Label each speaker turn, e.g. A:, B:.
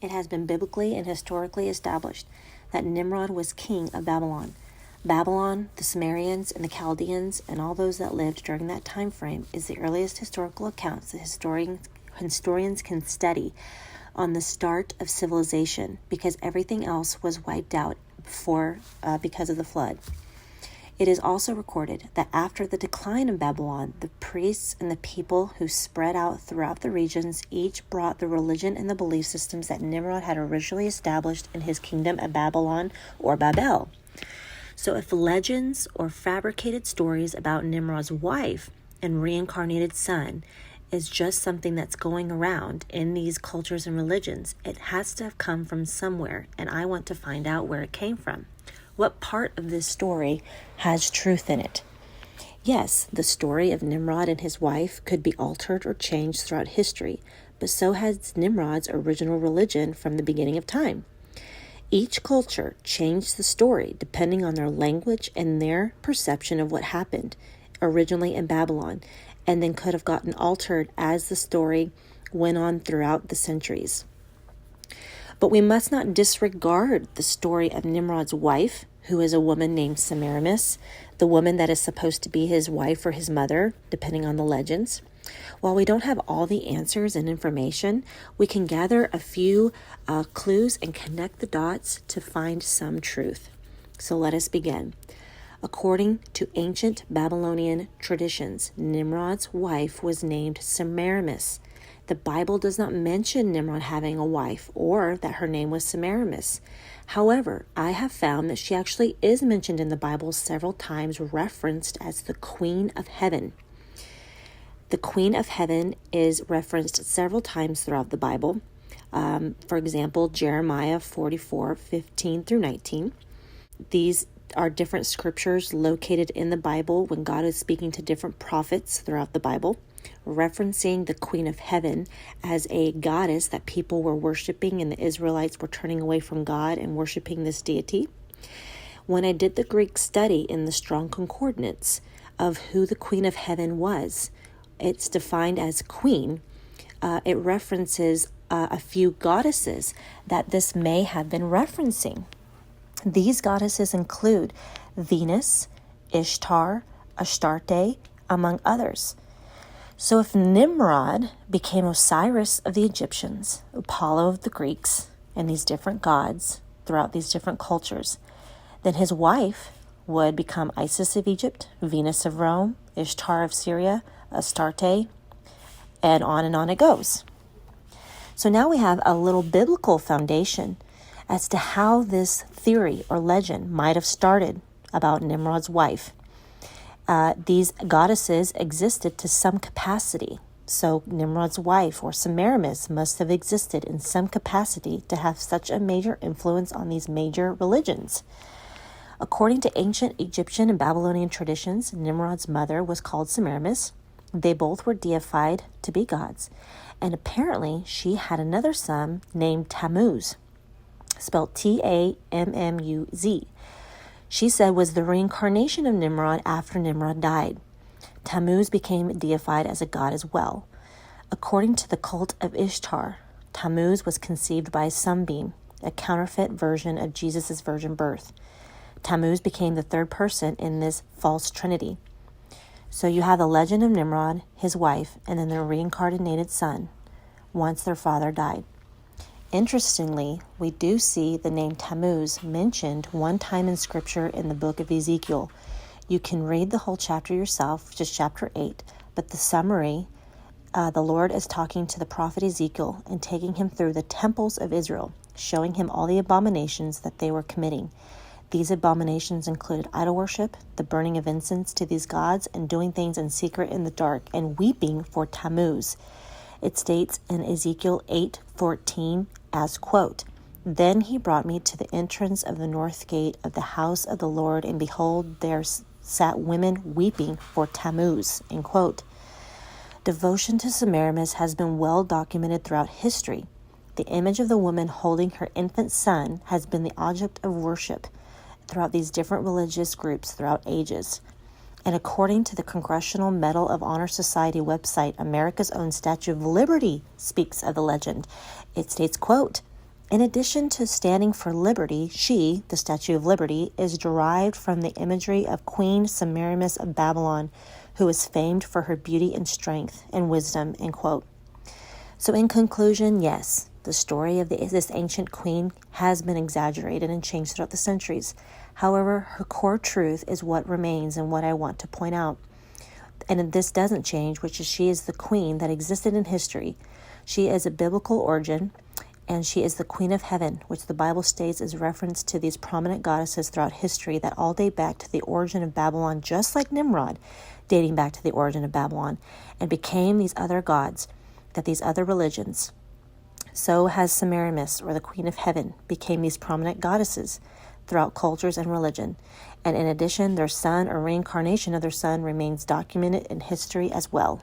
A: It has been biblically and historically established that Nimrod was king of Babylon. Babylon, the Sumerians, and the Chaldeans, and all those that lived during that time frame is the earliest historical accounts that historians can study on the start of civilization, because everything else was wiped out because of the flood. It is also recorded that after the decline of Babylon, the priests and the people who spread out throughout the regions each brought the religion and the belief systems that Nimrod had originally established in his kingdom of Babylon or Babel. So if legends or fabricated stories about Nimrod's wife and reincarnated son is just something that's going around in these cultures and religions, it has to have come from somewhere, and I want to find out where it came from. What part of this story has truth in it? Yes, the story of Nimrod and his wife could be altered or changed throughout history, but so has Nimrod's original religion from the beginning of time. Each culture changed the story depending on their language and their perception of what happened originally in Babylon, and then could have gotten altered as the story went on throughout the centuries. But we must not disregard the story of Nimrod's wife, who is a woman named Semiramis, the woman that is supposed to be his wife or his mother, depending on the legends. While we don't have all the answers and information, we can gather a few clues and connect the dots to find some truth. So let us begin. According to ancient Babylonian traditions, Nimrod's wife was named Semiramis. The Bible does not mention Nimrod having a wife or that her name was Semiramis. However, I have found that she actually is mentioned in the Bible several times, referenced as the Queen of Heaven. The Queen of Heaven is referenced several times throughout the Bible. For example, Jeremiah 44:15 through 19. These are different scriptures located in the Bible when God is speaking to different prophets throughout the Bible, referencing the Queen of Heaven as a goddess that people were worshiping, and the Israelites were turning away from God and worshiping this deity. When I did the Greek study in the Strong Concordance of who the Queen of Heaven was, it's defined as queen. It references a few goddesses that this may have been referencing. These goddesses include Venus, Ishtar, Astarte, among others. So if Nimrod became Osiris of the Egyptians, Apollo of the Greeks, and these different gods throughout these different cultures, then his wife would become Isis of Egypt, Venus of Rome, Ishtar of Syria, Astarte, and on it goes. So now we have a little biblical foundation as to how this theory or legend might have started about Nimrod's wife. These goddesses existed to some capacity. So Nimrod's wife or Semiramis must have existed in some capacity to have such a major influence on these major religions. According to ancient Egyptian and Babylonian traditions, Nimrod's mother was called Semiramis. They both were deified to be gods. And apparently she had another son named Tammuz, spelled Tammuz. She said was the reincarnation of Nimrod after Nimrod died. Tammuz became deified as a god as well. According to the cult of Ishtar, Tammuz was conceived by a sunbeam, a counterfeit version of Jesus' virgin birth. Tammuz became the third person in this false trinity. So you have the legend of Nimrod, his wife, and then their reincarnated son, once their father died. Interestingly, we do see the name Tammuz mentioned one time in Scripture in the book of Ezekiel. You can read the whole chapter yourself, just chapter 8, but the summary, the Lord is talking to the prophet Ezekiel and taking him through the temples of Israel, showing him all the abominations that they were committing. These abominations included idol worship, the burning of incense to these gods, and doing things in secret in the dark, and weeping for Tammuz. It states in Ezekiel 8:14 as, quote, "Then he brought me to the entrance of the north gate of the house of the Lord, and behold, there sat women weeping for Tammuz," end quote. Devotion to Semiramis has been well documented throughout history. The image of the woman holding her infant son has been the object of worship throughout these different religious groups throughout ages. And according to the Congressional Medal of Honor Society website, America's own Statue of Liberty speaks of the legend. It states, quote, In addition to standing for liberty, she, the Statue of Liberty, is derived from the imagery of Queen Semiramis of Babylon, who is famed for her beauty and strength and wisdom, end quote. So in conclusion, yes, the story of this ancient queen has been exaggerated and changed throughout the centuries. However, her core truth is what remains and what I want to point out. And this doesn't change, which is she is the queen that existed in history. She is a biblical origin, and she is the Queen of Heaven, which the Bible states is reference to these prominent goddesses throughout history that all date back to the origin of Babylon, just like Nimrod, dating back to the origin of Babylon, and became these other gods, that these other religions. So has Semiramis, or the Queen of Heaven, became these prominent goddesses throughout cultures and religion. And in addition, their son or reincarnation of their son remains documented in history as well.